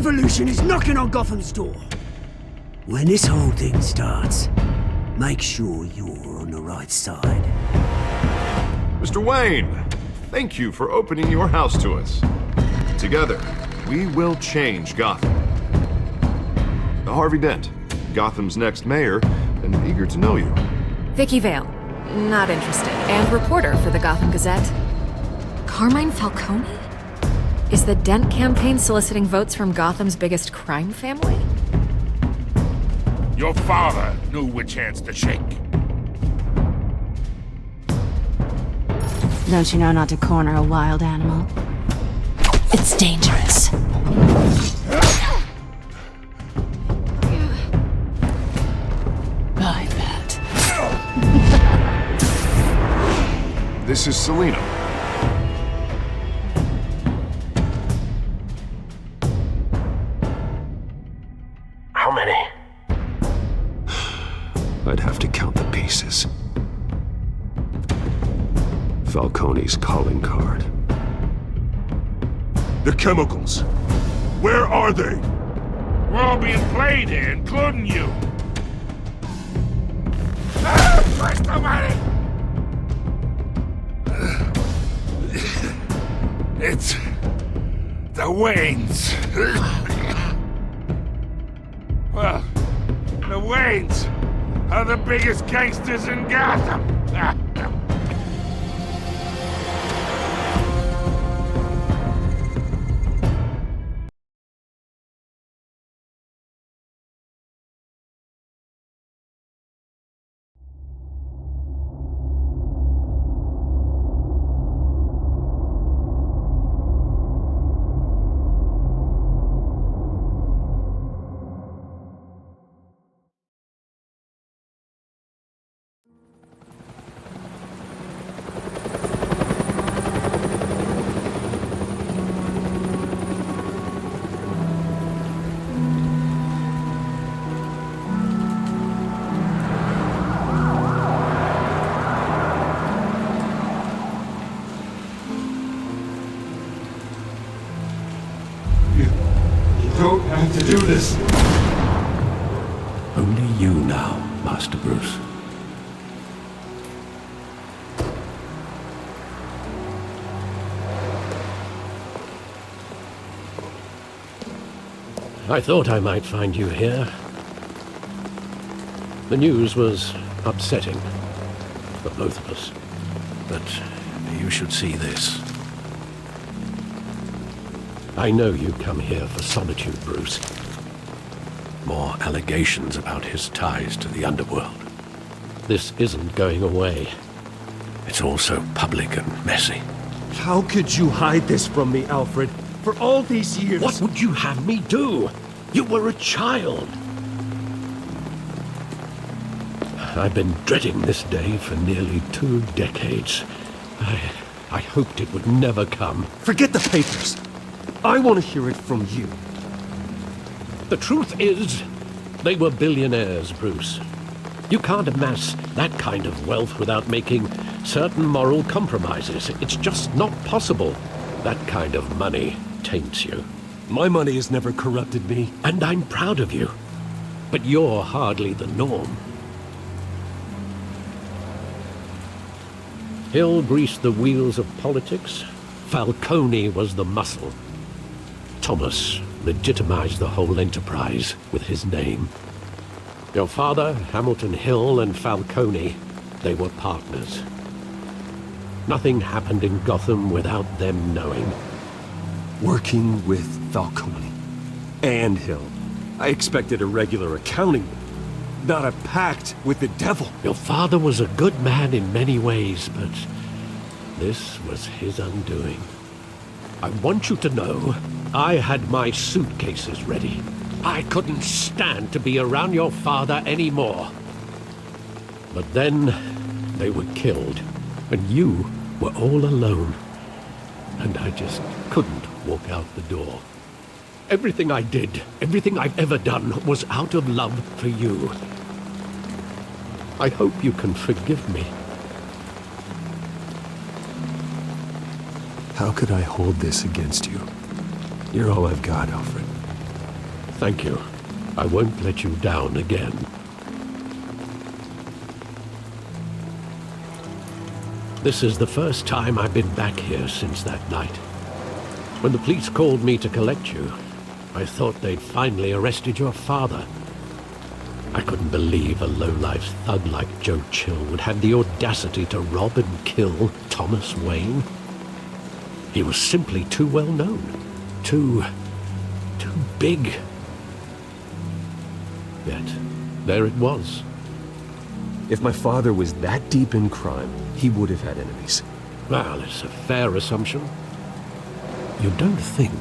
revolution is knocking on Gotham's door. When this whole thing starts, make sure you're on the right side. Mr. Wayne, thank you for opening your house to us. Together, we will change Gotham. Harvey Dent, Gotham's next mayor, and eager to know you. Vicky Vale. Not interested. And reporter for the Gotham Gazette. Carmine Falcone? Is the Dent campaign soliciting votes from Gotham's biggest crime family? Your father knew which hands to shake. Don't you know not to corner a wild animal? It's dangerous. I bet. This is Selina. How many? I'd have to count the pieces. Falcone's calling card. The chemicals. Where are they? We're all being played here, including you. Where's the money? It's the Waynes. Well, the Waynes are the biggest gangsters in Gotham. Don't have to do this. Only you now, Master Bruce. I thought I might find you here. The news was upsetting for both of us, but you should see this. I know you come here for solitude, Bruce. More allegations about his ties to the underworld. This isn't going away. It's all so public and messy. How could you hide this from me, Alfred? For all these years... What would you have me do? You were a child. I've been dreading this day for nearly 2 decades. I hoped it would never come. Forget the papers. I want to hear it from you. The truth is, they were billionaires, Bruce. You can't amass that kind of wealth without making certain moral compromises. It's just not possible. That kind of money taints you. My money has never corrupted me. And I'm proud of you. But you're hardly the norm. Hill greased the wheels of politics. Falcone was the muscle. Thomas legitimized the whole enterprise with his name. Your father, Hamilton Hill, and Falcone, they were partners. Nothing happened in Gotham without them knowing. Working with Falcone and Hill. I expected a regular accounting, not a pact with the devil. Your father was a good man in many ways, but this was his undoing. I want you to know, I had my suitcases ready. I couldn't stand to be around your father anymore. But then, they were killed, and you were all alone. And I just couldn't walk out the door. Everything I did, everything I've ever done, was out of love for you. I hope you can forgive me. How could I hold this against you? You're all I've got, Alfred. Thank you. I won't let you down again. This is the first time I've been back here since that night. When the police called me to collect you, I thought they'd finally arrested your father. I couldn't believe a low-life thug like Joe Chill would have the audacity to rob and kill Thomas Wayne. He was simply too well known. Too big. Yet, there it was. If my father was that deep in crime, he would have had enemies. Well, it's a fair assumption. You don't think?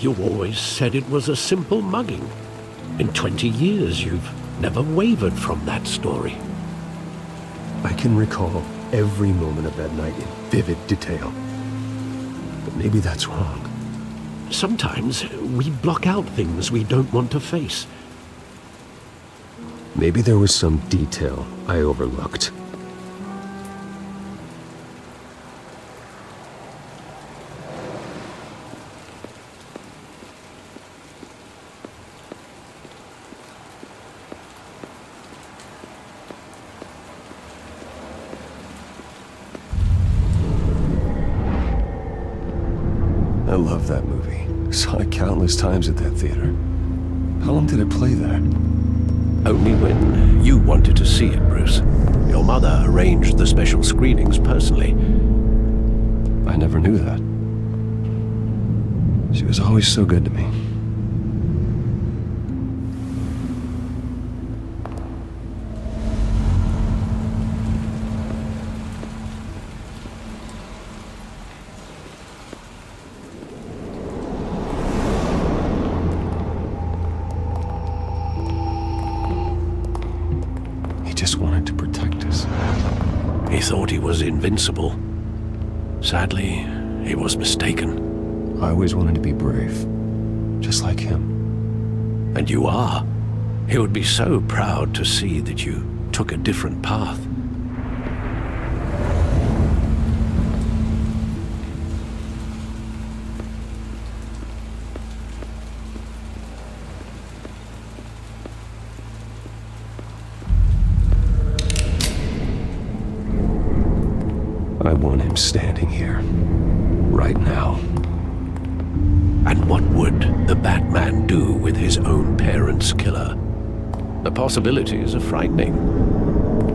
You always said it was a simple mugging. In 20 years, you've never wavered from that story. I can recall every moment of that night in vivid detail. But maybe that's wrong. Sometimes we block out things we don't want to face. Maybe there was some detail I overlooked. I love that movie. Saw it countless times at that theater. How long did it play there? Only when you wanted to see it, Bruce. Your mother arranged the special screenings personally. I never knew that. She was always so good to me. Just wanted to protect us. He thought he was invincible. Sadly, he was mistaken. I always wanted to be brave, just like him. And you are. He would be so proud to see that you took a different path. I want him standing here, right now. And what would the Batman do with his own parents' killer? The possibilities are frightening.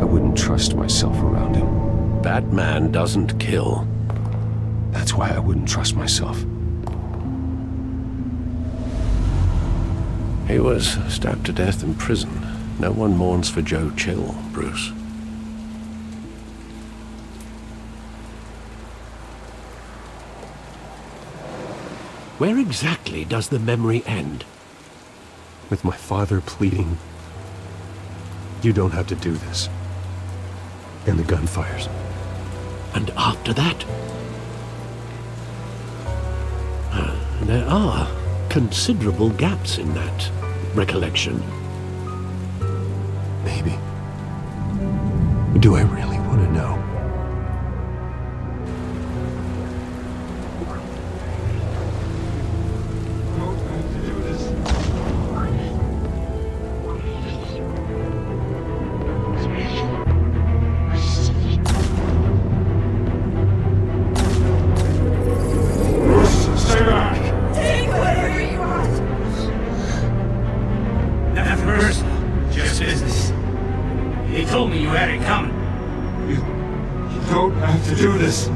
I wouldn't trust myself around him. Batman doesn't kill. That's why I wouldn't trust myself. He was stabbed to death in prison. No one mourns for Joe Chill, Bruce. Where exactly does the memory end? With my father pleading, "You don't have to do this." And the gunfires. And after that? There are considerable gaps in that recollection. Maybe. Do I really want to know? He told me you had it coming. You don't have to do this.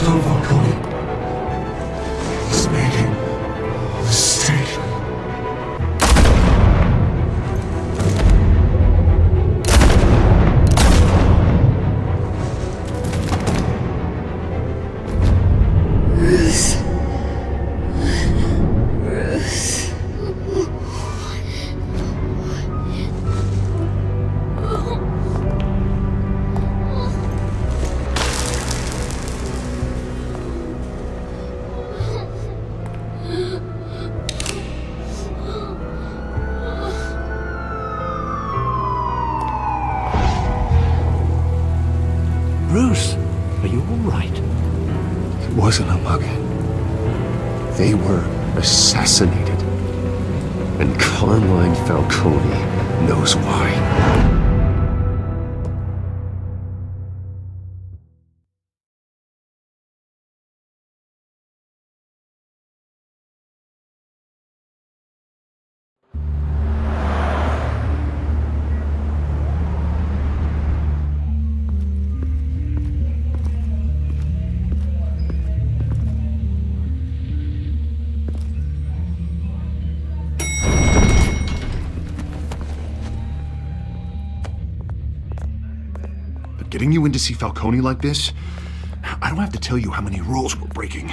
Don't walk away. He's making a mistake. Bruce, are you all right? It wasn't a mug. They were assassinated. And Carmine Falcone knows why. Getting you in to see Falcone like this? I don't have to tell you how many rules we're breaking.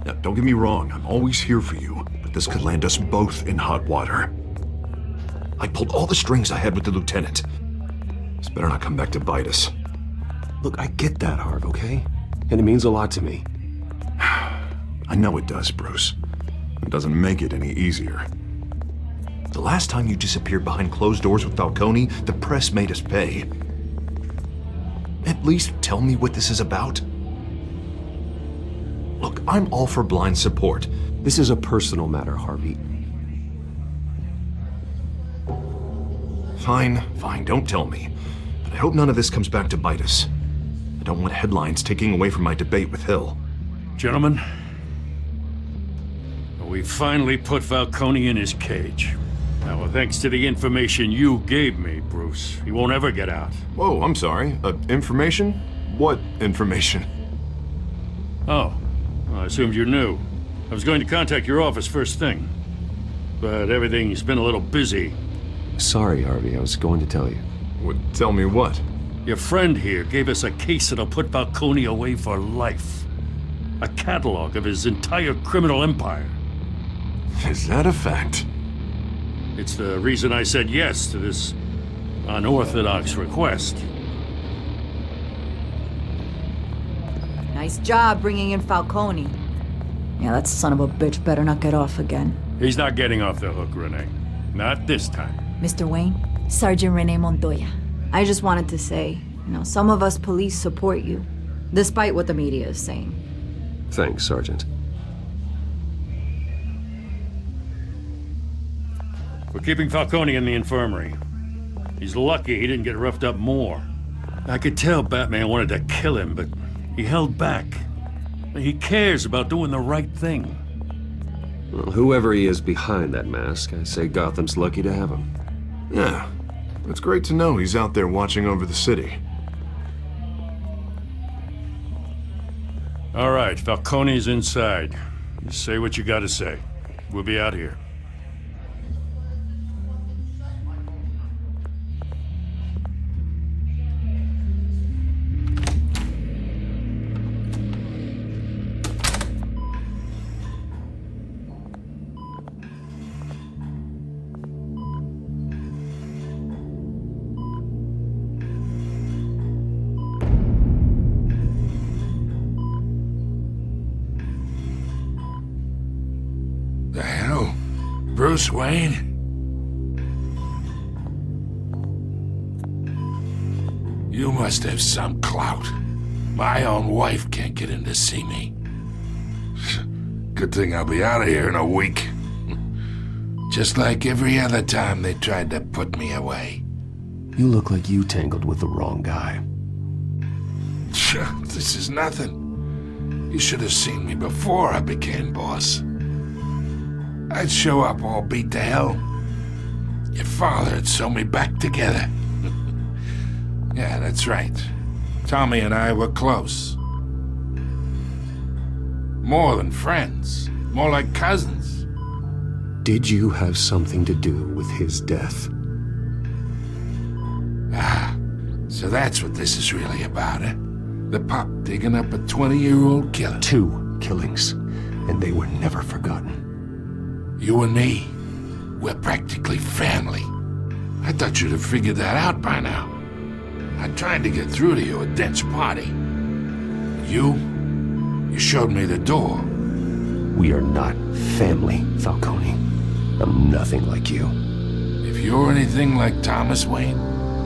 Now, don't get me wrong, I'm always here for you, but this could land us both in hot water. I pulled all the strings I had with the lieutenant. This better not come back to bite us. Look, I get that, Harv, okay? And it means a lot to me. I know it does, Bruce. It doesn't make it any easier. The last time you disappeared behind closed doors with Falcone, the press made us pay. At least tell me what this is about. Look, I'm all for blind support. This is a personal matter, Harvey. Fine, don't tell me. But I hope none of this comes back to bite us. I don't want headlines taking away from my debate with Hill. Gentlemen, we finally put Falcone in his cage. Now, thanks to the information you gave me, Bruce, he won't ever get out. Whoa, I'm sorry. Information? What information? Oh, well, I assumed you knew. I was going to contact your office first thing, but everything's been a little busy. Sorry, Harvey, I was going to tell you. Tell me what? Your friend here gave us a case that'll put Falcone away for life. A catalog of his entire criminal empire. Is that a fact? It's the reason I said yes to this unorthodox request. Nice job bringing in Falcone. Yeah, that son of a bitch better not get off again. He's not getting off the hook, Renee. Not this time. Mr. Wayne, Sergeant Renee Montoya. I just wanted to say, some of us police support you, despite what the media is saying. Thanks, Sergeant. We're keeping Falcone in the infirmary. He's lucky he didn't get roughed up more. I could tell Batman wanted to kill him, but he held back. He cares about doing the right thing. Well, whoever he is behind that mask, I say Gotham's lucky to have him. Yeah, it's great to know he's out there watching over the city. All right, Falcone's inside. You say what you gotta say. We'll be out here. The hell? Bruce Wayne? You must have some clout. My own wife can't get in to see me. Good thing I'll be out of here in a week. Just like every other time they tried to put me away. You look like you tangled with the wrong guy. This is nothing. You should have seen me before I became boss. I'd show up all beat to hell. Your father'd sew me back together. Yeah, that's right. Tommy and I were close. More than friends. More like cousins. Did you have something to do with his death? Ah, so that's what this is really about, eh? The pup digging up a 20-year-old killer. 2 killings, and they were never forgotten. You and me, we're practically family. I thought you'd have figured that out by now. I tried to get through to you at Dent's party. You showed me the door. We are not family, Falcone. I'm nothing like you. If you're anything like Thomas Wayne,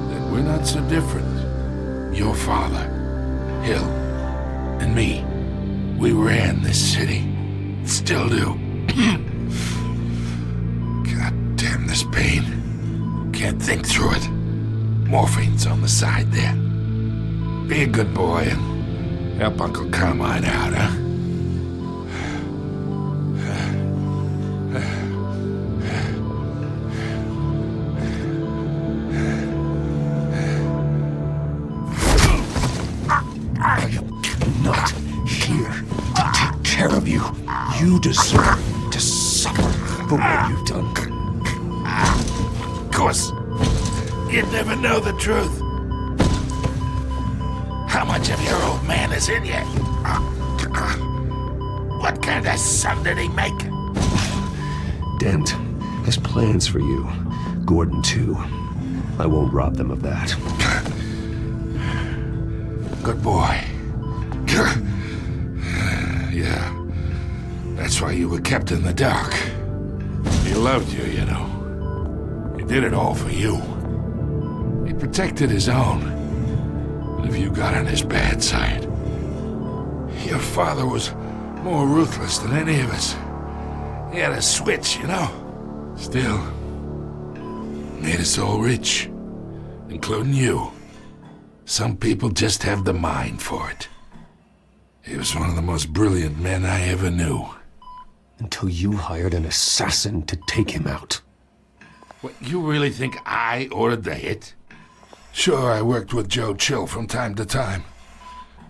then we're not so different. Your father, Hill and me, we ran this city. Still do. God damn this pain. Can't think through it. Morphine's on the side there. Be a good boy and help Uncle Carmine out, huh? I am not here to take care of you. You deserve to suffer for what you've done. Of course, you'd never know the truth. How much of your old man is in you? What kind of son did he make? Dent has plans for you. Gordon, too. I won't rob them of that. Good boy. Yeah. That's why you were kept in the dark. He loved you, you know. He did it all for you. He protected his own. But if you got on his bad side, your father was more ruthless than any of us. He had a switch, you know. Still, made us all rich, including you. Some people just have the mind for it. He was one of the most brilliant men I ever knew. Until you hired an assassin to take him out. What, you really think I ordered the hit? Sure, I worked with Joe Chill from time to time.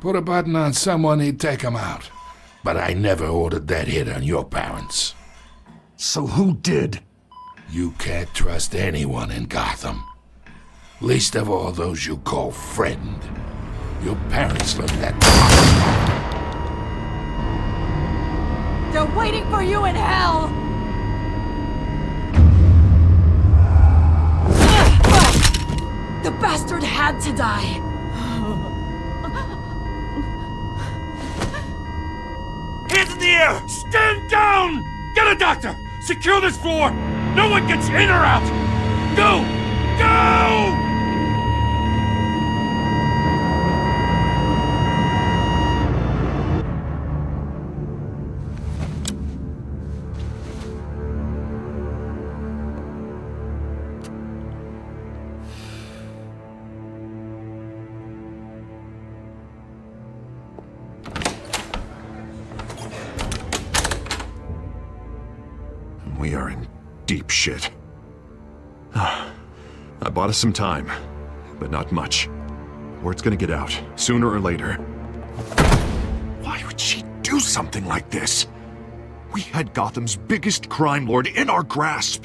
Put a button on someone, he'd take him out. But I never ordered that hit on your parents. So who did? You can't trust anyone in Gotham. Least of all those you call friend. Your parents learned that. They're waiting for you in hell! The bastard had to die. Hands in the air! Stand down! Get a doctor! Secure this floor! No one gets in or out! Go! Go! We are in deep shit. I bought us some time, but not much. Word's gonna get out, sooner or later. Why would she do something like this? We had Gotham's biggest crime lord in our grasp.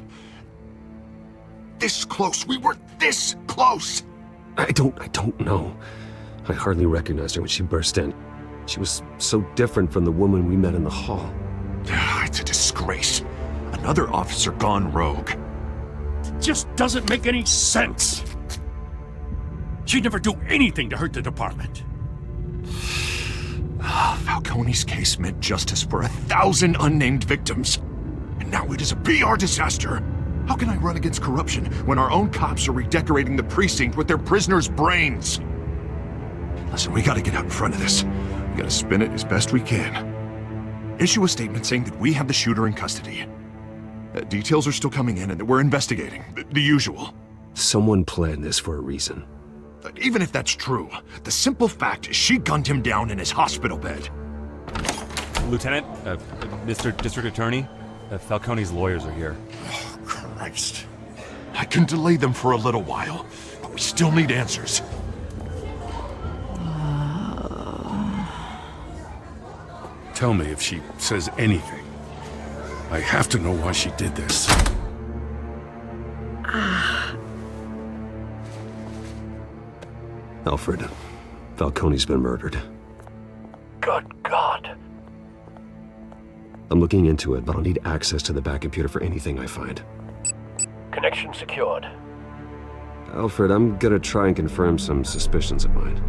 This close, we were this close! I don't know. I hardly recognized her when she burst in. She was so different from the woman we met in the hall. It's a disgrace. Another officer gone rogue. It just doesn't make any sense. She'd never do anything to hurt the department. Falcone's case meant justice for 1,000 unnamed victims. And now it is a PR disaster. How can I run against corruption when our own cops are redecorating the precinct with their prisoners' brains? Listen, we gotta get out in front of this. We gotta spin it as best we can. Issue a statement saying that we have the shooter in custody. Details are still coming in and that we're investigating. The usual. Someone planned this for a reason. Even if that's true, the simple fact is she gunned him down in his hospital bed. Lieutenant, Mr. District Attorney, Falcone's lawyers are here. Oh, Christ. I can delay them for a little while, but we still need answers. Tell me if she says anything. I have to know why she did this. Alfred, Falcone's been murdered. Good God. I'm looking into it, but I'll need access to the back computer for anything I find. Connection secured. Alfred, I'm gonna try and confirm some suspicions of mine.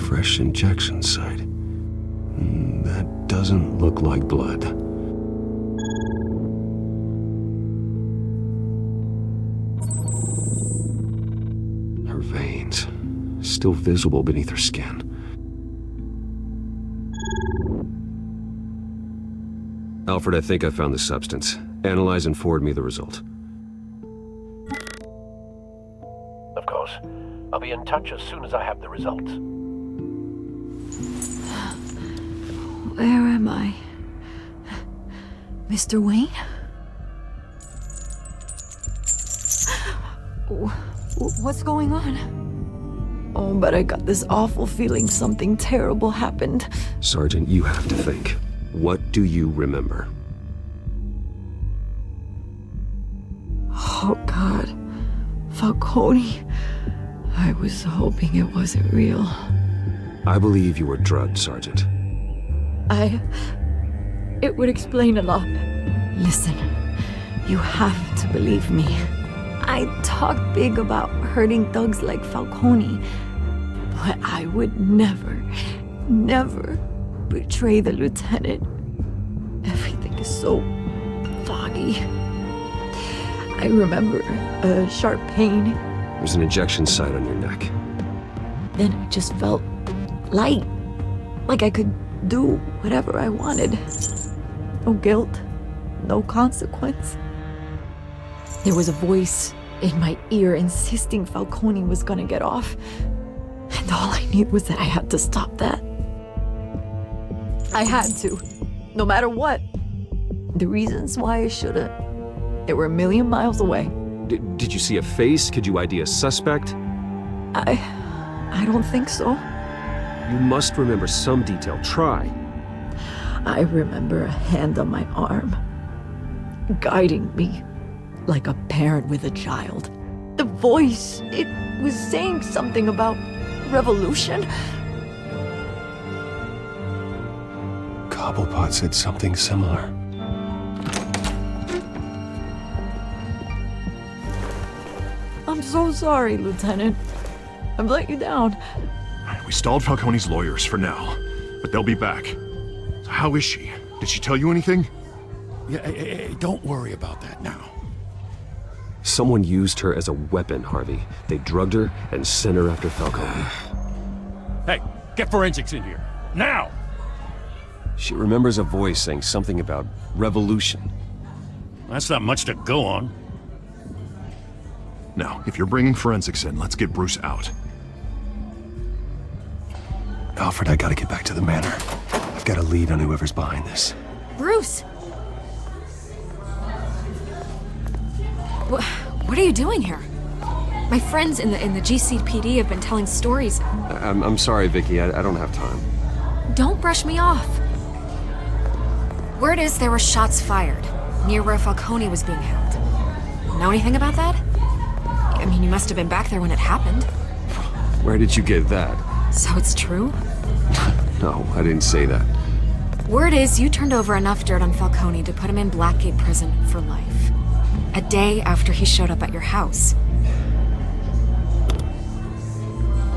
Fresh injection site. That doesn't look like blood. still visible beneath her skin. Alfred, I think I found the substance. Analyze and forward me the result. Of course. I'll be in touch as soon as I have the results. Where am I? Mr. Wayne? What's going on? Oh, but I got this awful feeling something terrible happened. Sergeant, you have to think. What do you remember? Oh, God. Falcone. I was hoping it wasn't real. I believe you were drugged, Sergeant. It would explain a lot. Listen, you have to believe me. I talked big about hurting thugs like Falcone, but I would never betray the lieutenant. Everything is so foggy. I remember a sharp pain. There's an injection site on your neck. Then I just felt light, like I could do whatever I wanted. No guilt, no consequence. There was a voice in my ear insisting Falcone was gonna get off. And all I knew was that I had to stop that. I had to, no matter what. The reasons why I shouldn't, they were a million miles away. Did you see a face? Could you ID a suspect? I don't think so. You must remember some detail. Try. I remember a hand on my arm, guiding me like a parent with a child. The voice, it was saying something about revolution. Cobblepot said something similar. I'm so sorry, Lieutenant. I've let you down. We stalled Falcone's lawyers for now, but they'll be back. So how is she? Did she tell you anything? Yeah, hey, don't worry about that now. Someone used her as a weapon, Harvey. They drugged her and sent her after Falcone. Hey, get forensics in here. Now! She remembers a voice saying something about revolution. That's not much to go on. Now, if you're bringing forensics in, let's get Bruce out. Alfred, I gotta get back to the manor. I've got a lead on whoever's behind this. Bruce! What are you doing here? My friends in the GCPD have been telling stories. I'm sorry, Vicky. I don't have time. Don't brush me off. Word is there were shots fired near where Falcone was being held. Know anything about that? I mean, you must have been back there when it happened. Where did you get that? So it's true? No, I didn't say that. Word is you turned over enough dirt on Falcone to put him in Blackgate Prison for life. A day after he showed up at your house.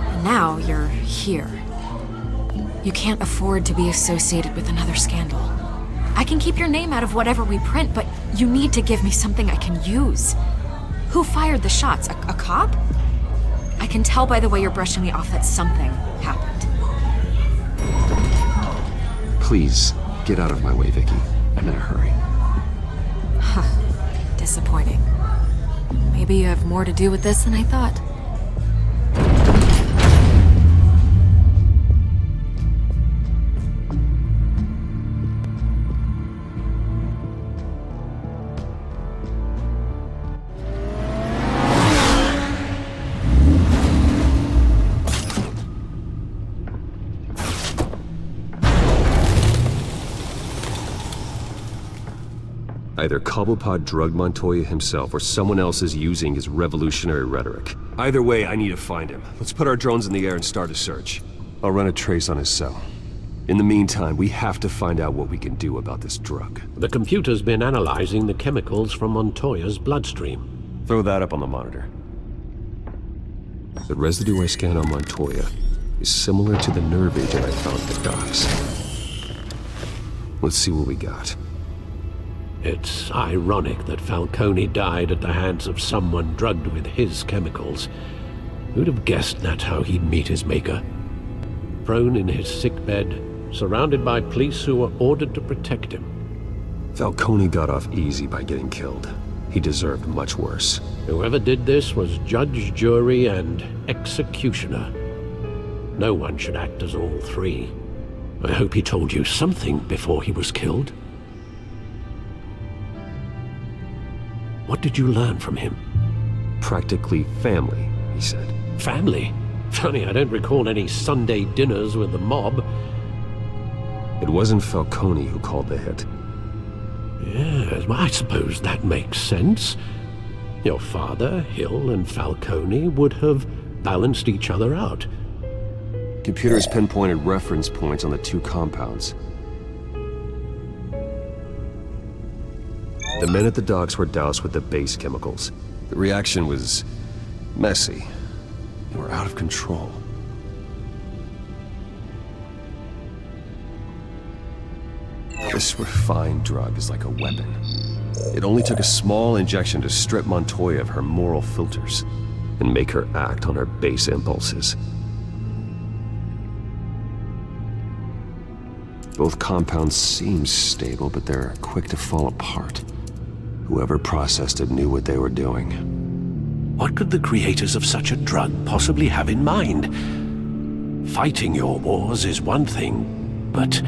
And now you're here. You can't afford to be associated with another scandal. I can keep your name out of whatever we print, but you need to give me something I can use. Who fired the shots? A cop? I can tell by the way you're brushing me off that something happened. Please, get out of my way, Vicky. I'm in a hurry. Disappointing. Maybe you have more to do with this than I thought. Either Cobblepot drugged Montoya himself, or someone else is using his revolutionary rhetoric. Either way, I need to find him. Let's put our drones in the air and start a search. I'll run a trace on his cell. In the meantime, we have to find out what we can do about this drug. The computer's been analyzing the chemicals from Montoya's bloodstream. Throw that up on the monitor. The residue I scanned on Montoya is similar to the nerve agent I found at the docks. Let's see what we got. It's ironic that Falcone died at the hands of someone drugged with his chemicals. Who'd have guessed that's how he'd meet his maker? Prone in his sickbed, surrounded by police who were ordered to protect him. Falcone got off easy by getting killed. He deserved much worse. Whoever did this was judge, jury, and executioner. No one should act as all three. I hope he told you something before he was killed. What did you learn from him? Practically family, he said. Family? Funny, I don't recall any Sunday dinners with the mob. It wasn't Falcone who called the hit. Yes, well, I suppose that makes sense. Your father, Hill, and Falcone would have balanced each other out. Computers pinpointed reference points on the two compounds. The men at the docks were doused with the base chemicals. The reaction was messy. They were out of control. This refined drug is like a weapon. It only took a small injection to strip Montoya of her moral filters and make her act on her base impulses. Both compounds seem stable, but they're quick to fall apart. Whoever processed it knew what they were doing. What could the creators of such a drug possibly have in mind? Fighting your wars is one thing, but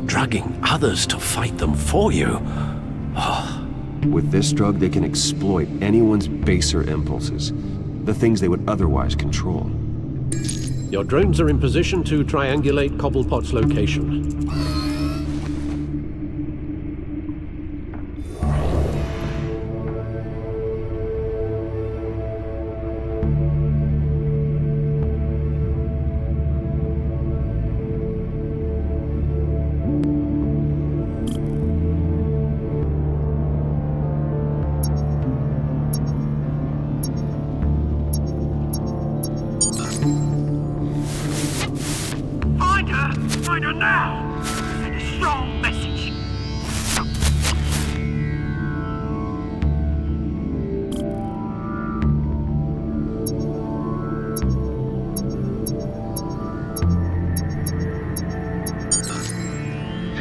drugging others to fight them for you? Oh. With this drug, they can exploit anyone's baser impulses, the things they would otherwise control. Your drones are in position to triangulate Cobblepot's location. Find her now! Send a strong message!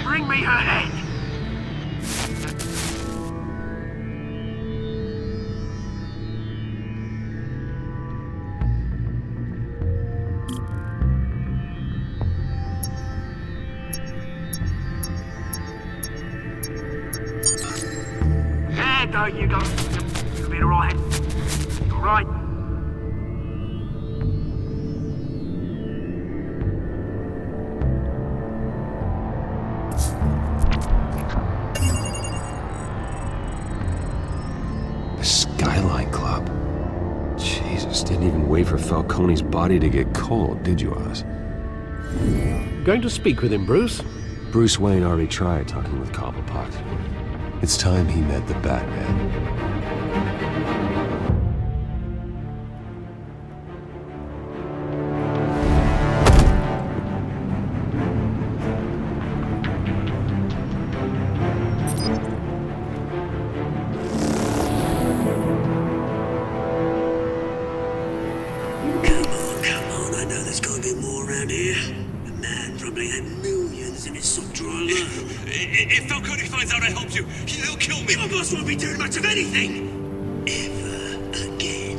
Bring me her head! There you go. You'll be alright. Alright. The Skyline Club. Jesus, didn't even wait for Falcone's body to get cold, did you, Oz? Going to speak with him, Bruce? Bruce Wayne already tried talking with Cobblepot. It's time he met the Batman. Come on, I know there's gotta be more around here. The man probably had millions in his soft drawer alone. If Falcone finds out I helped you, he'll kill me. Your boss won't be doing much of anything. Ever again.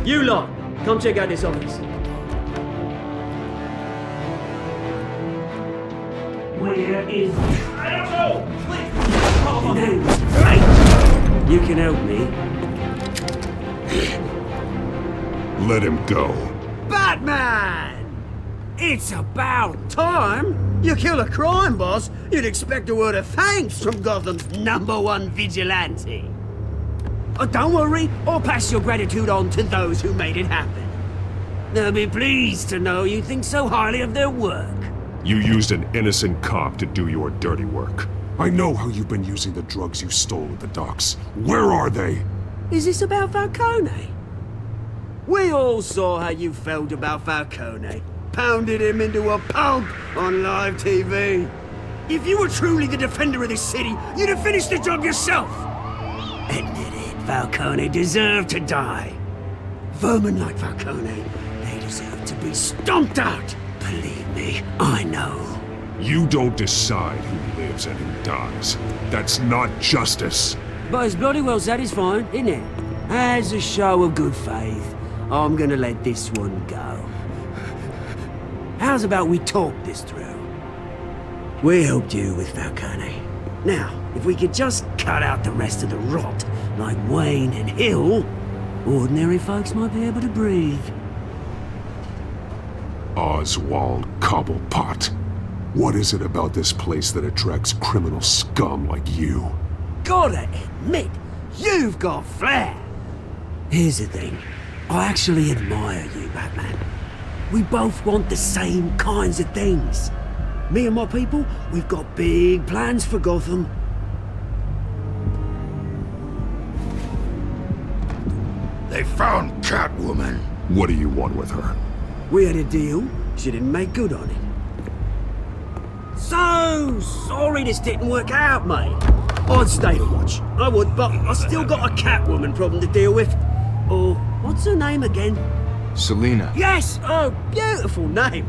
You lot, come check out this office. Where is... I don't know! Please! Right! You can help me. Let him go. Batman! It's about time! You kill a crime boss, you'd expect a word of thanks from Gotham's #1 vigilante. Oh, don't worry, I'll pass your gratitude on to those who made it happen. They'll be pleased to know you think so highly of their work. You used an innocent cop to do your dirty work. I know how you've been using the drugs you stole at the docks. Where are they? Is this about Falcone? We all saw how you felt about Falcone. Pounded him into a pulp on live TV. If you were truly the defender of this city, you'd have finished the job yourself. Admit it, Falcone deserved to die. Vermin like Falcone, they deserve to be stomped out. Believe me, I know. You don't decide who lives and who dies. That's not justice. But it's bloody well satisfying, isn't it? As a show of good faith, I'm gonna let this one go. How's about we talk this through? We helped you with Falcone. Now, if we could just cut out the rest of the rot, like Wayne and Hill, ordinary folks might be able to breathe. Oswald Cobblepot. What is it about this place that attracts criminal scum like you? Gotta admit, you've got flair. Here's the thing. I actually admire you, Batman. We both want the same kinds of things. Me and my people, we've got big plans for Gotham. They found Catwoman. What do you want with her? We had a deal. She didn't make good on it. So sorry this didn't work out, mate. I'd stay to watch. I would, but I still got a Catwoman problem to deal with. Or, what's her name again? Selina. Yes! Oh, beautiful name.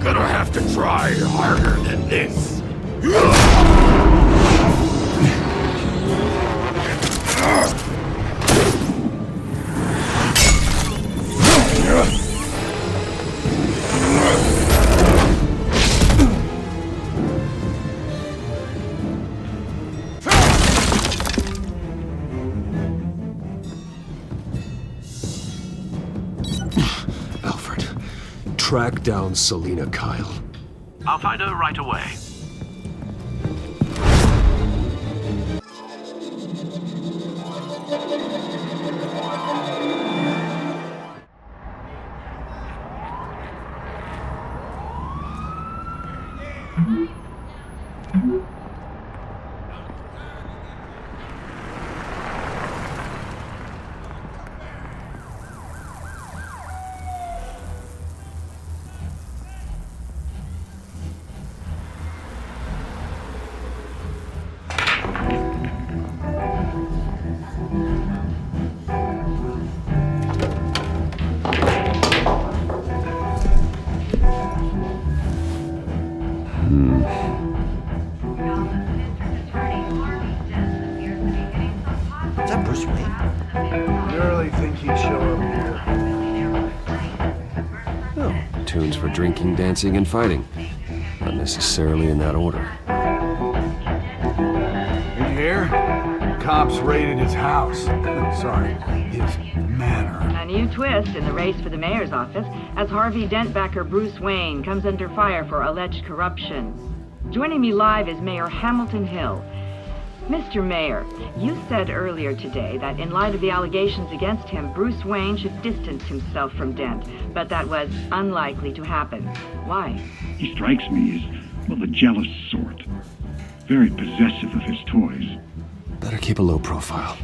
Gonna have to try harder than this. Alfred, track down Selina Kyle. I'll find her right away. Is that Bruce Wayne? You really think he'd show up here? Oh, tunes for drinking, dancing, and fighting. Not necessarily in that order. Did you hear? Cops raided his house. Sorry, his manor. A new twist in the race for the mayor's office as Harvey Dent backer Bruce Wayne comes under fire for alleged corruption. Joining me live is Mayor Hamilton Hill. Mr. Mayor, you said earlier today that in light of the allegations against him, Bruce Wayne should distance himself from Dent, but that was unlikely to happen. Why? He strikes me as, well, the jealous sort. Very possessive of his toys. Better keep a low profile.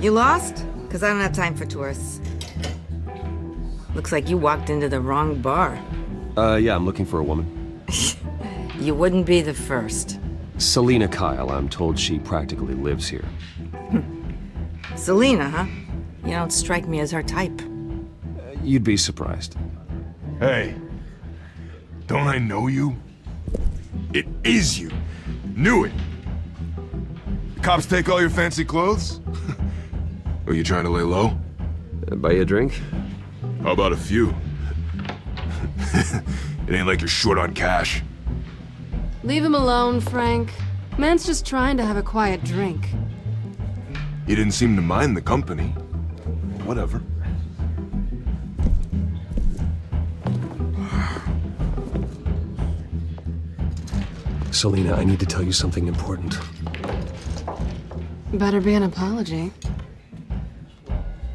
You lost? Because I don't have time for tourists. Looks like you walked into the wrong bar. Yeah, I'm looking for a woman. You wouldn't be the first. Selina Kyle, I'm told she practically lives here. Selina, huh? You don't strike me as her type. You'd be surprised. Hey, don't I know you? It is you. Knew it. The cops take all your fancy clothes? Are you trying to lay low? Buy you a drink? How about a few? It ain't like you're short on cash. Leave him alone, Frank. Man's just trying to have a quiet drink. He didn't seem to mind the company. Whatever. Selina, I need to tell you something important. Better be an apology.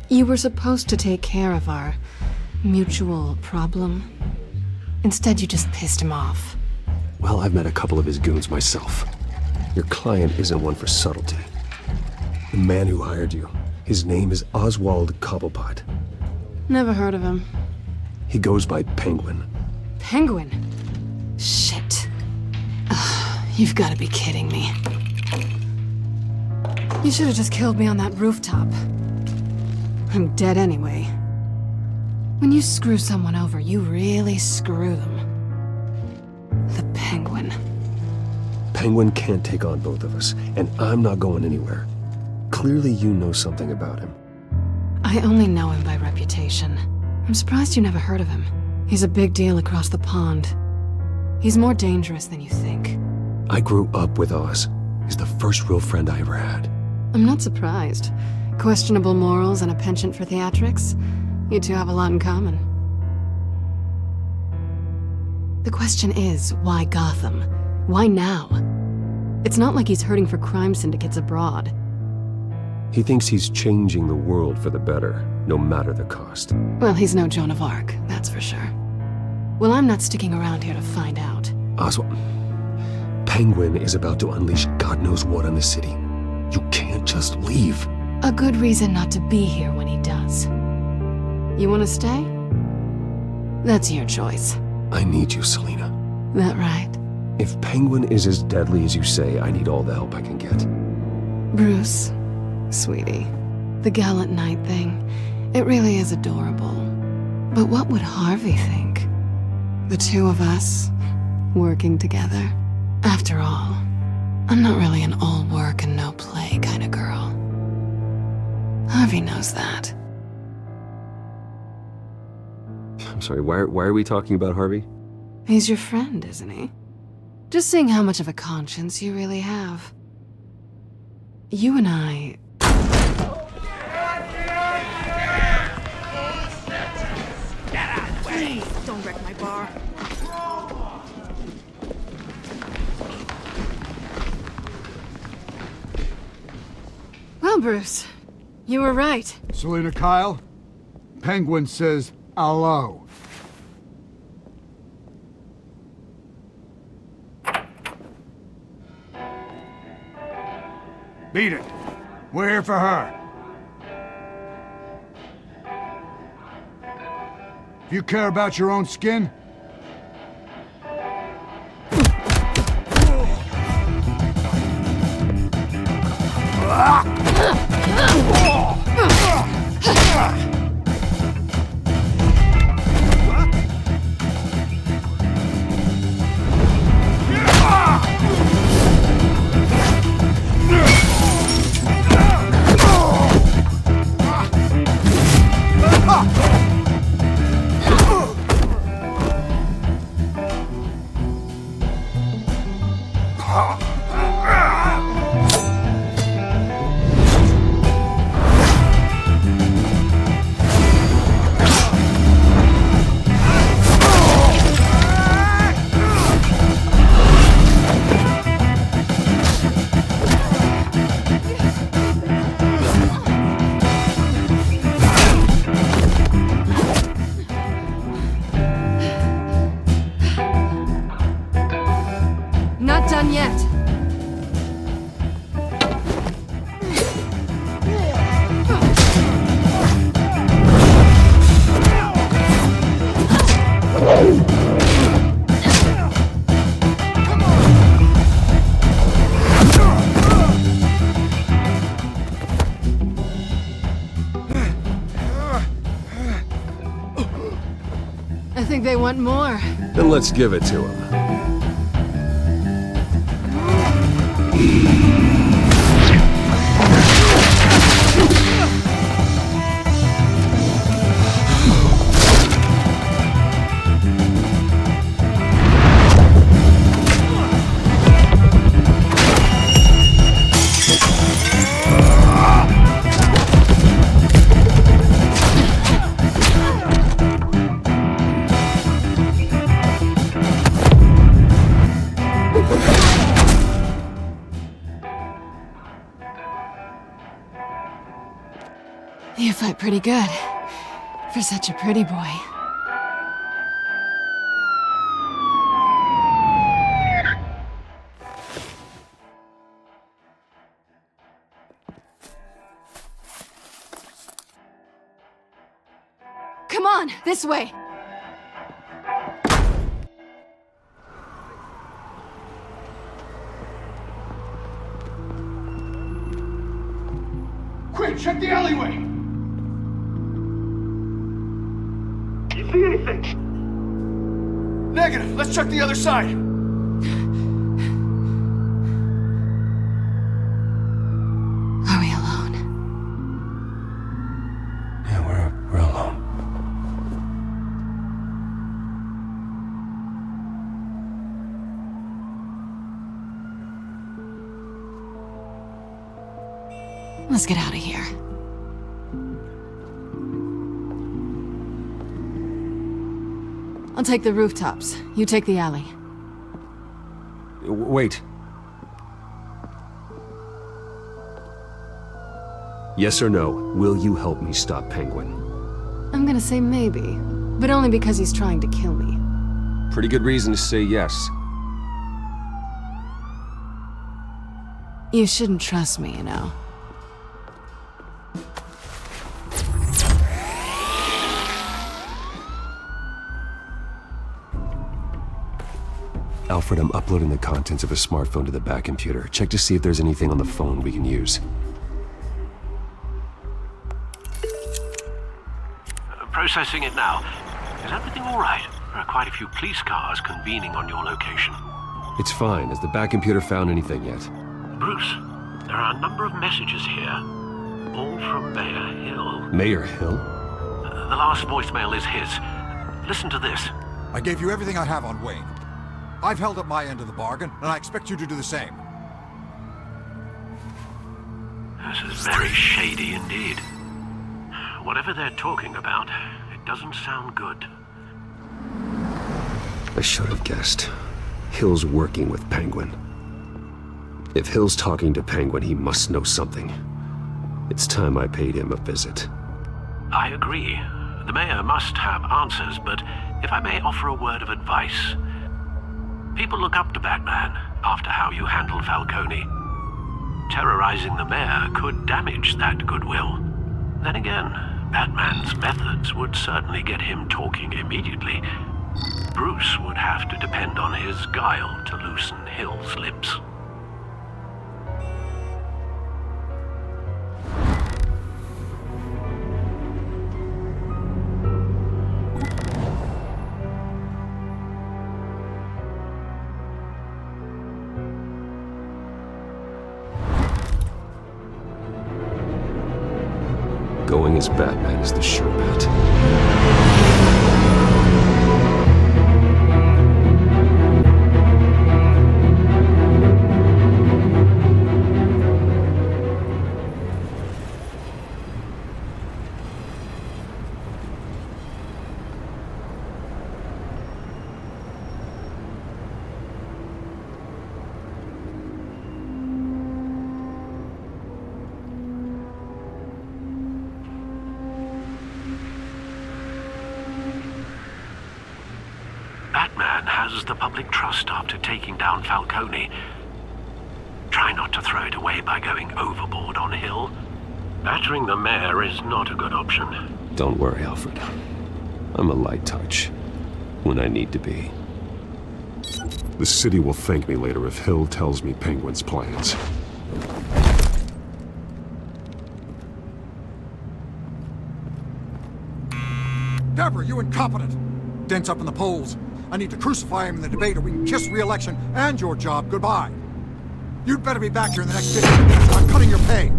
You were supposed to take care of our mutual problem. Instead, you just pissed him off. Well, I've met a couple of his goons myself. Your client isn't one for subtlety. The man who hired you, his name is Oswald Cobblepot. Never heard of him. He goes by Penguin. Penguin? Shit. Ugh, you've got to be kidding me. You should have just killed me on that rooftop. I'm dead anyway. When you screw someone over, you really screw them. The Penguin. Penguin can't take on both of us, and I'm not going anywhere. Clearly you know something about him. I only know him by reputation. I'm surprised you never heard of him. He's a big deal across the pond. He's more dangerous than you think. I grew up with Oz. He's the first real friend I ever had. I'm not surprised. Questionable morals and a penchant for theatrics. You two have a lot in common. The question is, why Gotham? Why now? It's not like he's hurting for crime syndicates abroad. He thinks he's changing the world for the better, no matter the cost. Well, he's no Joan of Arc, that's for sure. Well, I'm not sticking around here to find out. Oswald, Penguin is about to unleash God knows what on the city. You can't just leave. A good reason not to be here when he does. You want to stay? That's your choice. I need you, Selina. That right? If Penguin is as deadly as you say, I need all the help I can get. Bruce, sweetie, the gallant knight thing, it really is adorable. But what would Harvey think? The two of us, working together. After all, I'm not really an all work and no play kind of girl. Harvey knows that. I'm sorry, why are we talking about Harvey? He's your friend, isn't he? Just seeing how much of a conscience you really have. You and I... Please, don't wreck my bar. Well, Bruce, you were right. Selina Kyle, Penguin says hello. Beat it. We're here for her. If you care about your own skin, Not done yet. I think they want more. Then let's give it to him. You fight pretty good. For such a pretty boy. Come on, this way! Quick, check the alleyway! You see anything? Negative. Let's check the other side. Are we alone? Yeah, we're alone. Let's get out of here. I'll take the rooftops. You take the alley. Wait. Yes or no, will you help me stop Penguin? I'm gonna say maybe, but only because he's trying to kill me. Pretty good reason to say yes. You shouldn't trust me, you know. Alfred, I'm uploading the contents of a smartphone to the back computer. Check to see if there's anything on the phone we can use. Processing it now. Is everything all right? There are quite a few police cars convening on your location. It's fine. Has the back computer found anything yet? Bruce, there are a number of messages here. All from Mayor Hill. Mayor Hill? The last voicemail is his. Listen to this. I gave you everything I have on Wayne. I've held up my end of the bargain, and I expect you to do the same. This is very shady indeed. Whatever they're talking about, it doesn't sound good. I should have guessed. Hill's working with Penguin. If Hill's talking to Penguin, he must know something. It's time I paid him a visit. I agree. The mayor must have answers, but if I may offer a word of advice. People look up to Batman after how you handled Falcone. Terrorizing the mayor could damage that goodwill. Then again, Batman's methods would certainly get him talking immediately. Bruce would have to depend on his guile to loosen Hill's lips. Going as Batman is the sure bet. Batman has the public trust after taking down Falcone. Try not to throw it away by going overboard on Hill. Battering the mayor is not a good option. Don't worry, Alfred. I'm a light touch. When I need to be. The city will thank me later if Hill tells me Penguin's plans. Deborah, you incompetent! Dent's up in the polls. I need to crucify him in the debate or we can kiss re-election and your job goodbye. You'd better be back here in the next 15 minutes or I'm cutting your pay.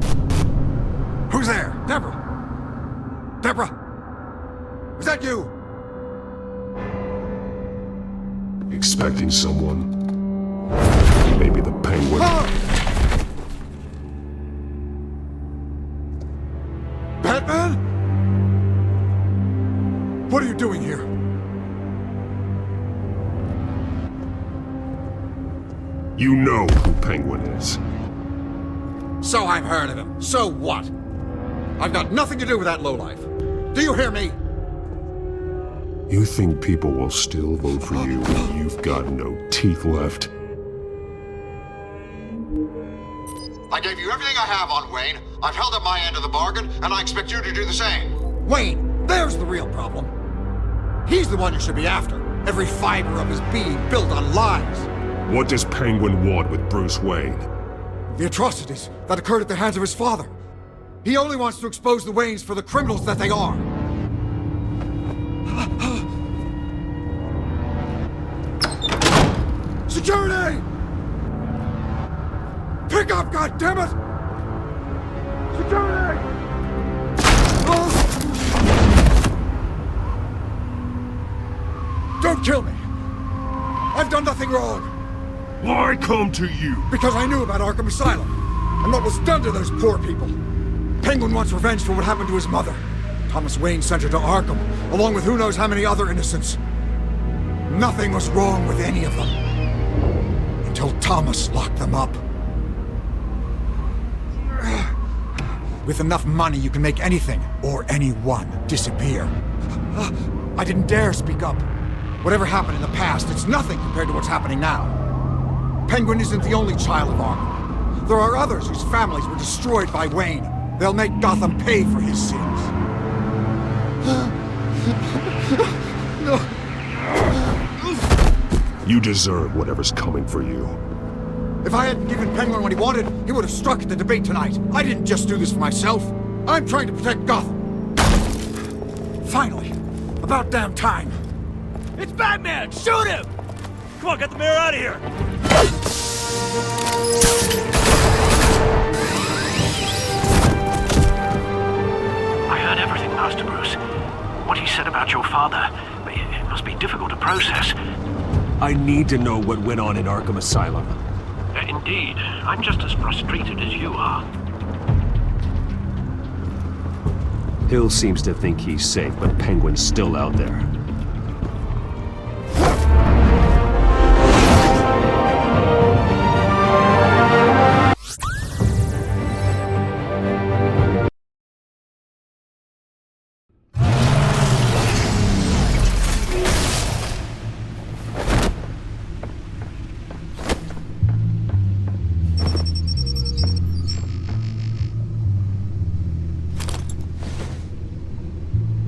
Who's there? Deborah? Deborah? Is that you? Expecting someone? Maybe the Penguin. Batman? What are you doing here? You know who Penguin is. So I've heard of him. So what? I've got nothing to do with that lowlife. Do you hear me? You think people will still vote for you when you've got no teeth left? I gave you everything I have on Wayne. I've held up my end of the bargain, and I expect you to do the same. Wayne, there's the real problem. He's the one you should be after. Every fiber of his being built on lies. What does Penguin want with Bruce Wayne? The atrocities that occurred at the hands of his father. He only wants to expose the Waynes for the criminals that they are. Security! Pick up, goddammit! Security! Don't kill me! I've done nothing wrong! Why come to you? Because I knew about Arkham Asylum, and what was done to those poor people. Penguin wants revenge for what happened to his mother. Thomas Wayne sent her to Arkham, along with who knows how many other innocents. Nothing was wrong with any of them. Until Thomas locked them up. With enough money, you can make anything, or anyone, disappear. I didn't dare speak up. Whatever happened in the past, it's nothing compared to what's happening now. Penguin isn't the only child of Arkham. There are others whose families were destroyed by Wayne. They'll make Gotham pay for his sins. No. You deserve whatever's coming for you. If I hadn't given Penguin what he wanted, he would have struck at the debate tonight. I didn't just do this for myself. I'm trying to protect Gotham. Finally. About damn time. It's Batman! Shoot him! Come on, get the mayor out of here! I heard everything, Master Bruce. What he said about your father, it must be difficult to process. I need to know what went on in Arkham Asylum. Indeed. I'm just as frustrated as you are. Hill seems to think he's safe, but Penguin's still out there.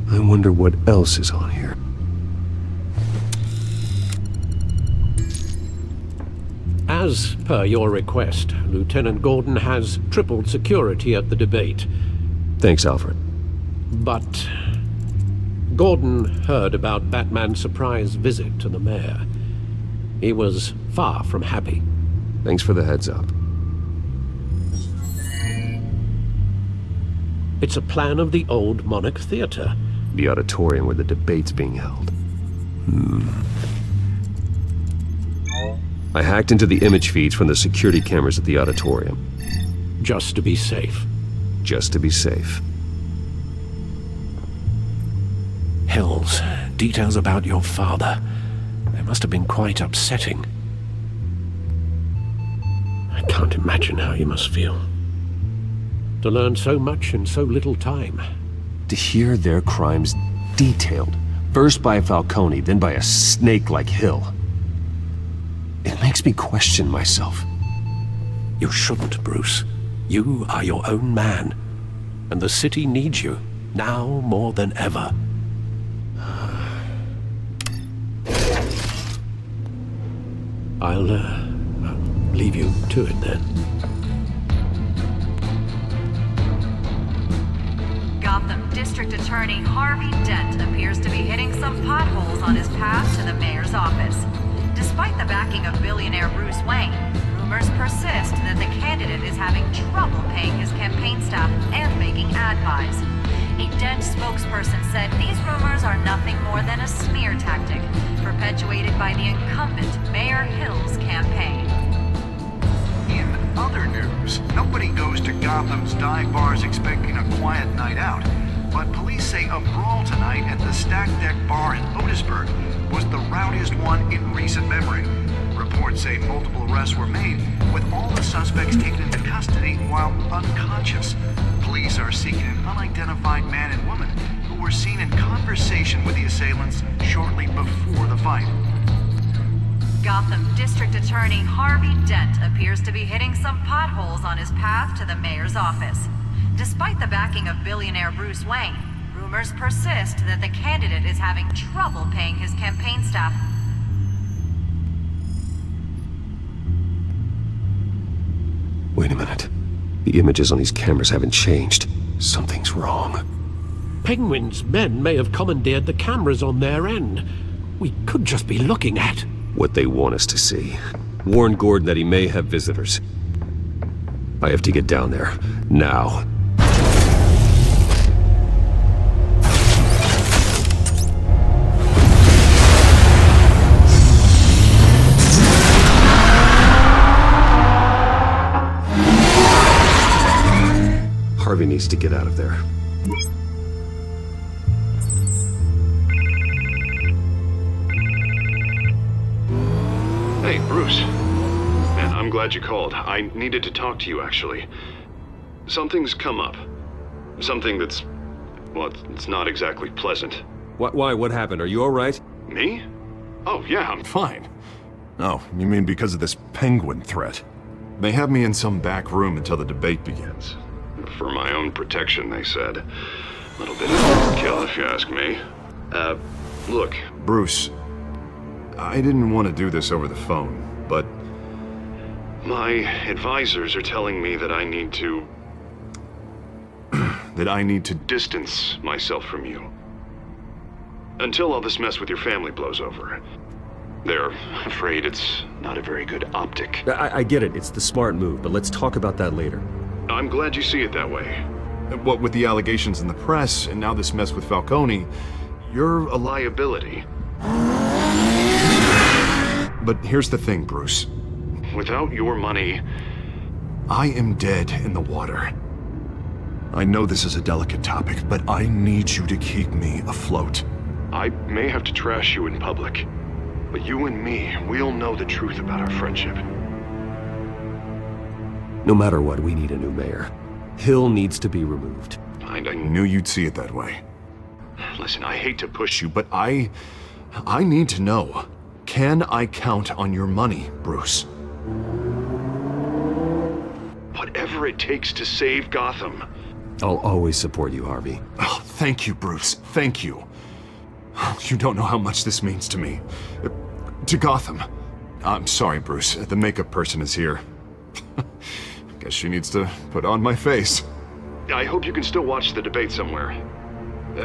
I wonder what else is on here. As per your request, Lieutenant Gordon has tripled security at the debate. Thanks, Alfred. But Gordon heard about Batman's surprise visit to the mayor. He was far from happy. Thanks for the heads up. It's a plan of the old Monarch Theater. The auditorium where the debate's being held. I hacked into the image feeds from the security cameras at the auditorium. Just to be safe. Just to be safe. Hills, details about your father. They must have been quite upsetting. I can't imagine how you must feel. To learn so much in so little time. To hear their crimes detailed, first by Falcone, then by a snake like Hill. It makes me question myself. You shouldn't, Bruce. You are your own man. And the city needs you, now more than ever. I'll leave you to it then. Gotham District Attorney Harvey Dent appears to be hitting some potholes on his path to the mayor's office. Despite the backing of billionaire Bruce Wayne, rumors persist that the candidate is having trouble paying his campaign staff and making ad buys. A Dent spokesperson said these rumors are nothing more than a smear tactic, perpetuated by the incumbent Mayor Hill's campaign. In other news, nobody goes to Gotham's dive bars expecting a quiet night out, but police say a brawl tonight at the Stack Deck Bar in Otisburg was the rowdiest one in recent memory. Reports say multiple arrests were made, with all the suspects taken into custody while unconscious. Police are seeking an unidentified man and woman who were seen in conversation with the assailants shortly before the fight. Gotham District Attorney Harvey Dent appears to be hitting some potholes on his path to the mayor's office. Despite the backing of billionaire Bruce Wayne, rumors persist that the candidate is having trouble paying his campaign staff. Wait a minute. The images on these cameras haven't changed. Something's wrong. Penguin's men may have commandeered the cameras on their end. We could just be looking at what they want us to see. Warn Gordon that he may have visitors. I have to get down there. Now. Harvey needs to get out of there. Hey, Bruce. Man, I'm glad you called. I needed to talk to you, actually. Something's come up. Something that's... well, it's not exactly pleasant. Why? What happened? Are you alright? Me? Oh, yeah, I'm fine. Oh, you mean because of this penguin threat? They have me in some back room until the debate begins. For my own protection, they said. A little bit of overkill, if you ask me. Look, Bruce, I didn't want to do this over the phone, but my advisors are telling me that I need to... that I need to distance myself from you. Until all this mess with your family blows over. They're afraid it's not a very good optic. I get it. It's the smart move, but let's talk about that later. I'm glad you see it that way. What with the allegations in the press, and now this mess with Falcone, you're a liability. But here's the thing, Bruce. Without your money, I am dead in the water. I know this is a delicate topic, but I need you to keep me afloat. I may have to trash you in public, but you and me, we'll know the truth about our friendship. No matter what, we need a new mayor. Hill needs to be removed. I knew you'd see it that way. Listen, I hate to push you, but I need to know. Can I count on your money, Bruce? Whatever it takes to save Gotham. I'll always support you, Harvey. Oh, thank you, Bruce. Thank you. You don't know how much this means to me. To Gotham. I'm sorry, Bruce. The makeup person is here. Guess she needs to put on my face. I hope you can still watch the debate somewhere.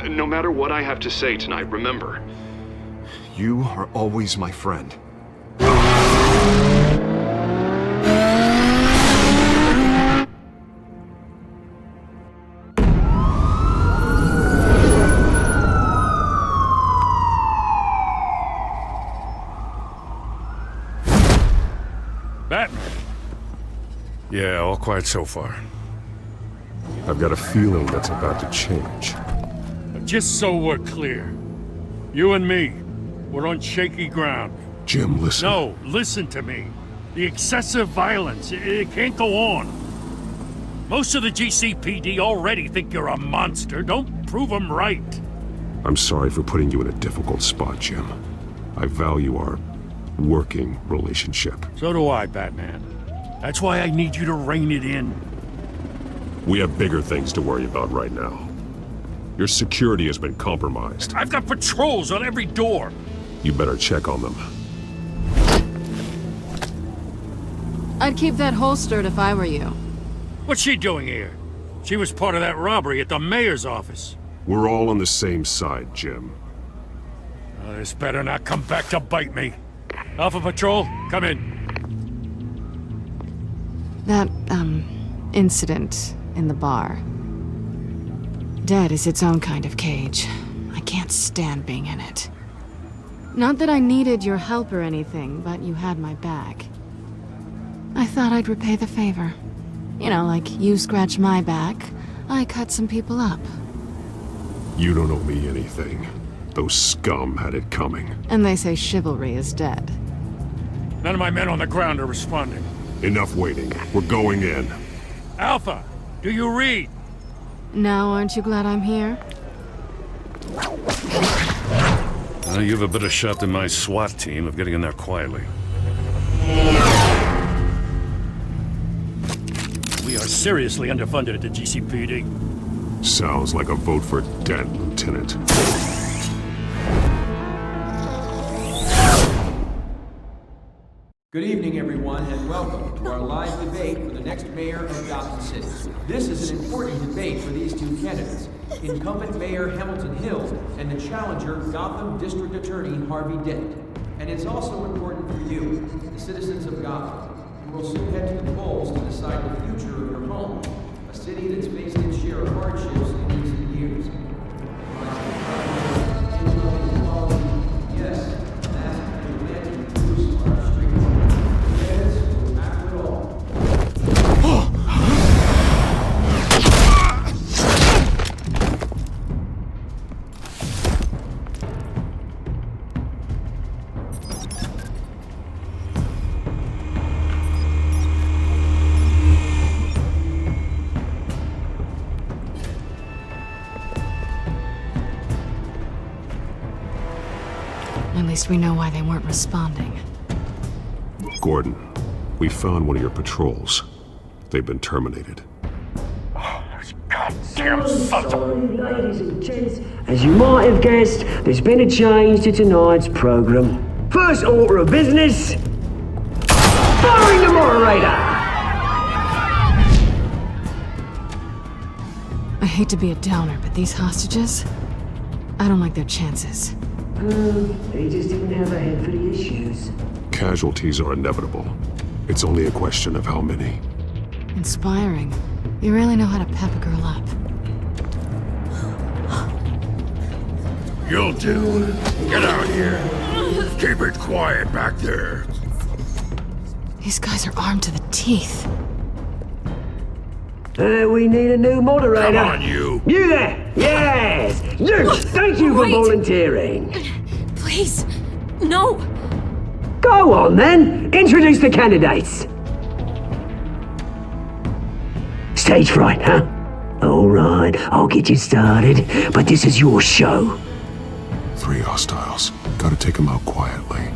No matter what I have to say tonight, remember, you are always my friend. Batman. Yeah, all quiet so far. I've got a feeling that's about to change. Just so we're clear, you and me, we're on shaky ground. Jim, listen. No, listen to me. The excessive violence, it can't go on. Most of the GCPD already think you're a monster. Don't prove them right. I'm sorry for putting you in a difficult spot, Jim. I value our working relationship. So do I, Batman. That's why I need you to rein it in. We have bigger things to worry about right now. Your security has been compromised. I've got patrols on every door. You better check on them. I'd keep that holstered if I were you. What's she doing here? She was part of that robbery at the mayor's office. We're all on the same side, Jim. This better not come back to bite me. Alpha Patrol, come in. That, incident in the bar. Dead is its own kind of cage. I can't stand being in it. Not that I needed your help or anything, but you had my back. I thought I'd repay the favor. You know, like you scratch my back, I cut some people up. You don't owe me anything. Those scum had it coming. And they say chivalry is dead. None of my men on the ground are responding. Enough waiting. We're going in. Alpha, do you read? Now, aren't you glad I'm here? Well, you have a better shot than my SWAT team of getting in there quietly. We are seriously underfunded at the GCPD. Sounds like a vote for Dent, Lieutenant. Good evening, everyone, and welcome to our live debate for the next mayor of Gotham City. This is an important debate for these two candidates, incumbent Mayor Hamilton Hill and the challenger Gotham District Attorney Harvey Dent. And it's also important for you, the citizens of Gotham, who will soon head to the polls to decide the future of your home, a city that's faced its share of hardships in recent years. Yes, mask and anti-abuse on our streets. Feds will tackle it all. At least we know why they weren't responding. Gordon, we found one of your patrols. They've been terminated. Damn sorry, ladies and gents. As you might have guessed, there's been a change to tonight's program. First order of business, firing the moderator! I hate to be a downer, but these hostages, I don't like their chances. They just didn't have a head for the issues. Casualties are inevitable. It's only a question of how many. Inspiring. You really know how to pep a girl up. You'll do. Get out here. Keep it quiet back there. These guys are armed to the teeth. We need a new moderator. Come on, you. You there! Yes! You! Thank you for volunteering. Please, no. Go on then. Introduce the candidates. Stage fright, huh? All right, I'll get you started, but this is your show. 3 hostiles. Gotta take them out quietly.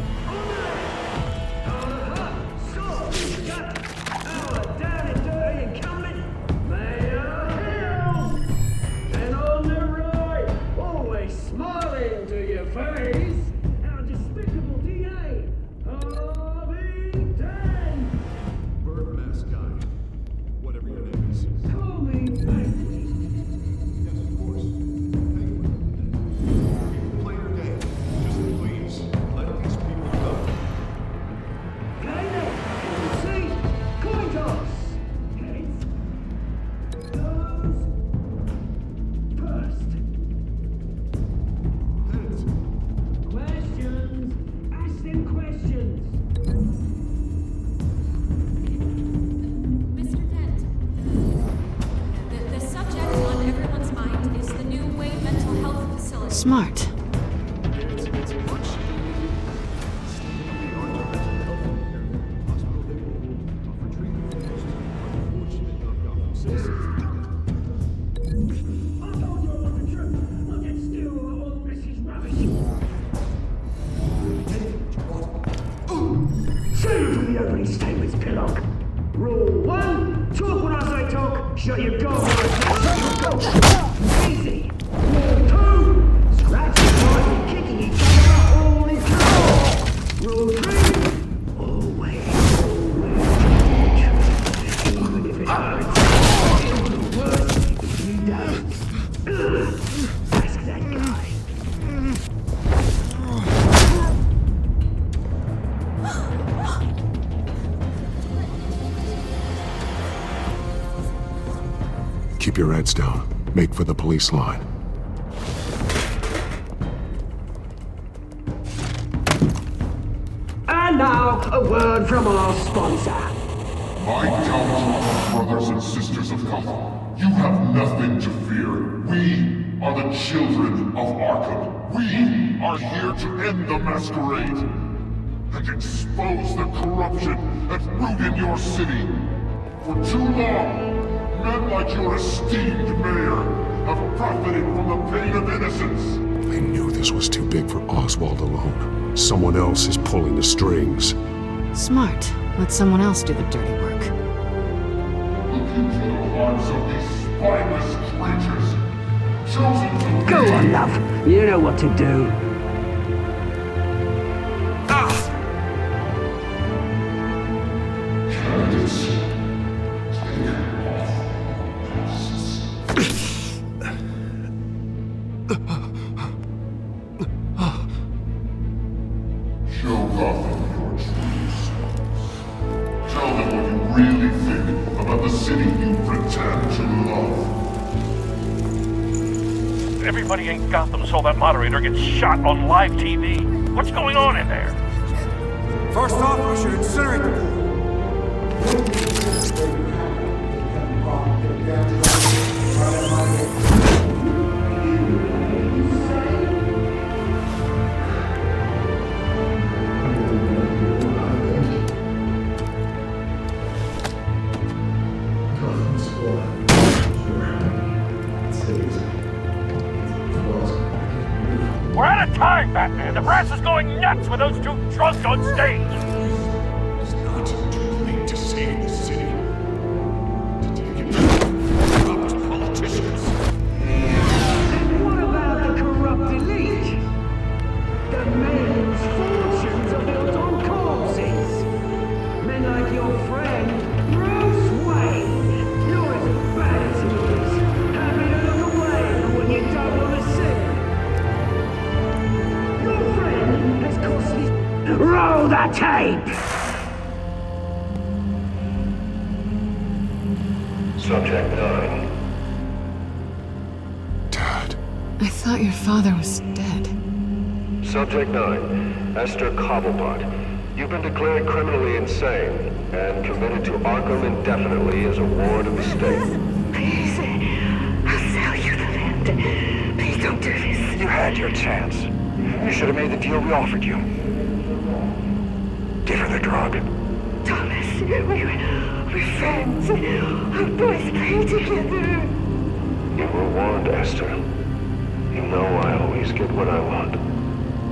Smart. Say to the opening statements, Pillock. Rule 1, talk when I say talk, shut your gob when I say shut your gob. Easy. Rule 2, scratch your body and kicking each other up all in control. Rule 3, always even if it hurts. The worst if you don't. Ask that guy. Keep your heads down. Make for the police line. And now, a word from our sponsor. My gallant brothers and sisters of Gotham, you have nothing to fear. We are the children of Arkham. We are here to end the masquerade. and expose the corruption at root in your city. For too long, men like your esteemed mayor have profited from the pain of innocence. I knew this was too big for Oswald alone. Someone else is pulling the strings. Smart. Let someone else do the dirty work. Look into the hearts of these spineless creatures, chosen to Go on, love. You know what to do. candidates. Show Gotham your true selves. Tell them what you really think about the city you pretend to love. Everybody in Gotham saw that moderator get shot on live TV. What's going on in there? First off, we should incinerate the pool. We're out of time, Batman. The brass is going nuts with those two drunks on stage. It's not too late to save the city. To take it corrupt politicians. What about the corrupt elite? The men whose fortunes are built on corpses. Men like your friend, Bruce Wayne. You're as bad as he is. Happy to look away from when you don't want to see. Your friend has cost me... Roll the tape! Subject 9. I thought your father was dead. Subject 9. Esther Cobblepot. You've been declared criminally insane and committed to Arkham indefinitely as a ward of the state. Please, I'll sell you the land. Please don't do this. You had your chance. You should have made the deal we offered you. Give her the drug. Thomas, we're friends. Our boys play together. You were warned, Esther. You know I always get what I want.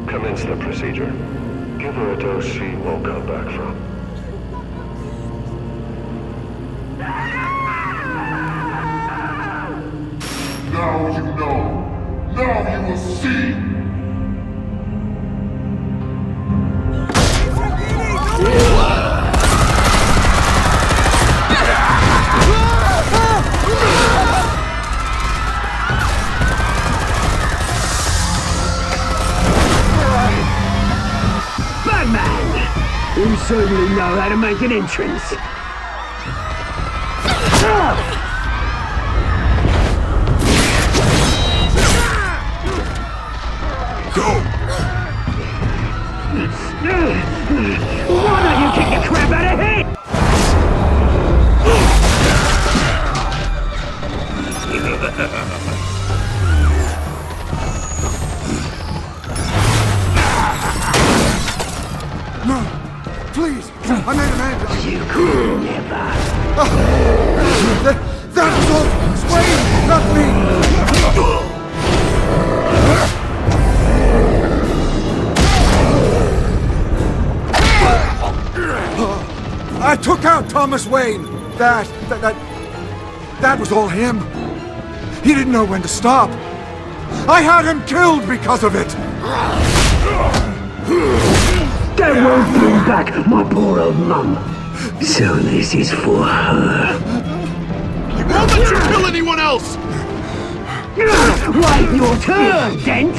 Commence the procedure. Give her a dose she won't come back from. Now you know. Now you will see. Batman! You certainly know how to make an entrance. Why don't you kick the crap out of him? No, please, I made a man. You could never. That was all Wayne, not me. I took out Thomas Wayne. That was all him. He didn't know when to stop. I had him killed because of it. That won't bring back my poor old mum. So this is for her. I won't let you kill anyone else! Wait your turn, Dent!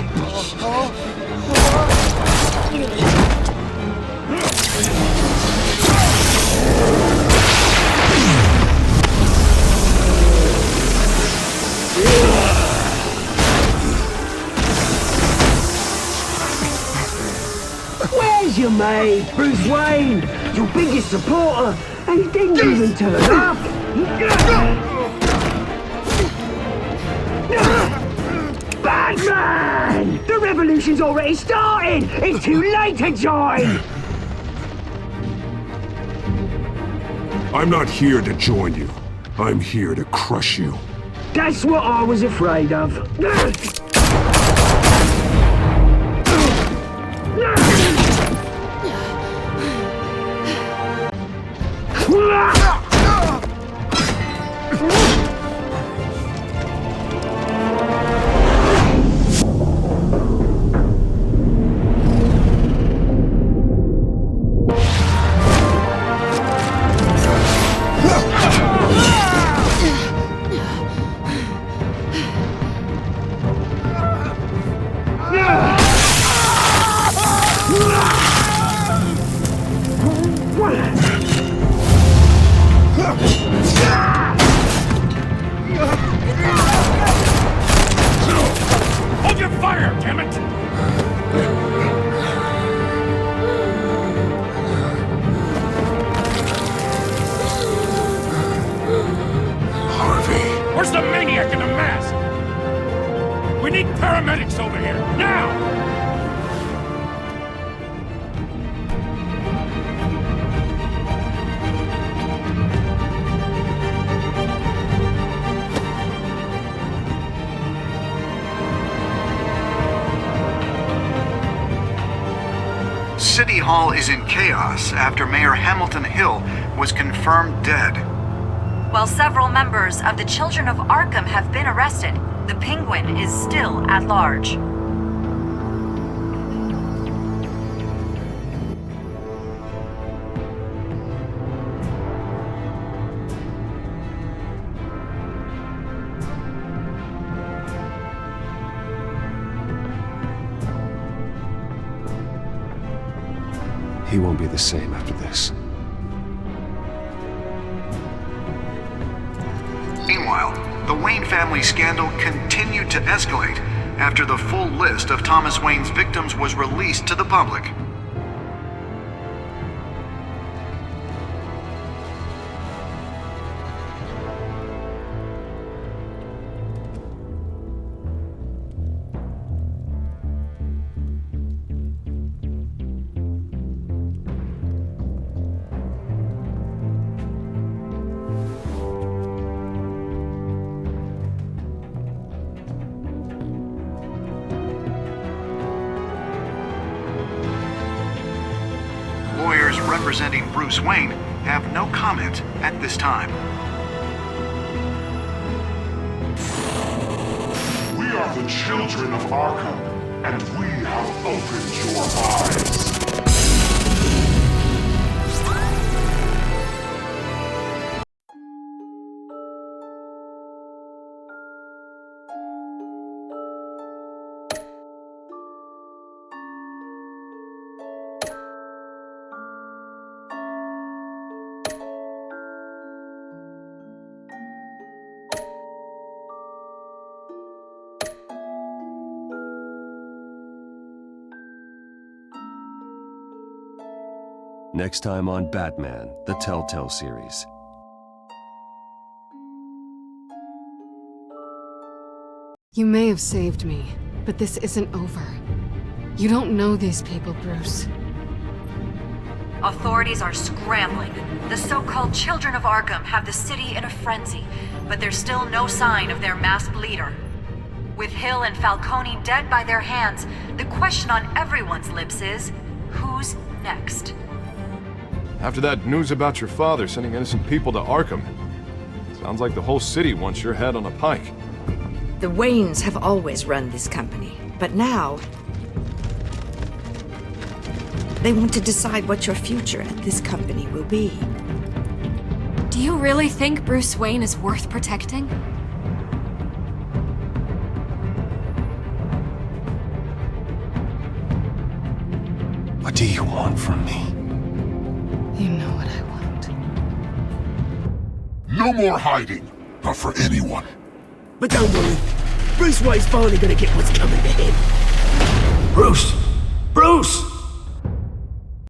Where's your mate, Bruce Wayne? Your biggest supporter, and he didn't even turn up. Batman! The revolution's already started! It's too late to join! I'm not here to join you. I'm here to crush you. That's what I was afraid of. Hold your fire, damn it! Harvey. Where's the maniac in the mask? We need paramedics over here, now! City Hall is in chaos after Mayor Hamilton Hill was confirmed dead. While several members of the Children of Arkham have been arrested, the Penguin is still at large. He won't be the same after this. Meanwhile, the Wayne family scandal continued to escalate after the full list of Thomas Wayne's victims was released to the public. Lawyers representing Bruce Wayne have no comment at this time. We are the children of Arkham, and we have opened your eyes. Next time on Batman, the Telltale series. You may have saved me, but this isn't over. You don't know these people, Bruce. Authorities are scrambling. The so-called Children of Arkham have the city in a frenzy, but there's still no sign of their masked leader. With Hill and Falcone dead by their hands, the question on everyone's lips is, who's next? After that news about your father sending innocent people to Arkham, sounds like the whole city wants your head on a pike. The Waynes have always run this company, but now they want to decide what your future at this company will be. Do you really think Bruce Wayne is worth protecting? What do you want from me? You know what I want. No more hiding, not for anyone. But don't worry, Bruce Wayne's finally gonna get what's coming to him. Bruce! Bruce!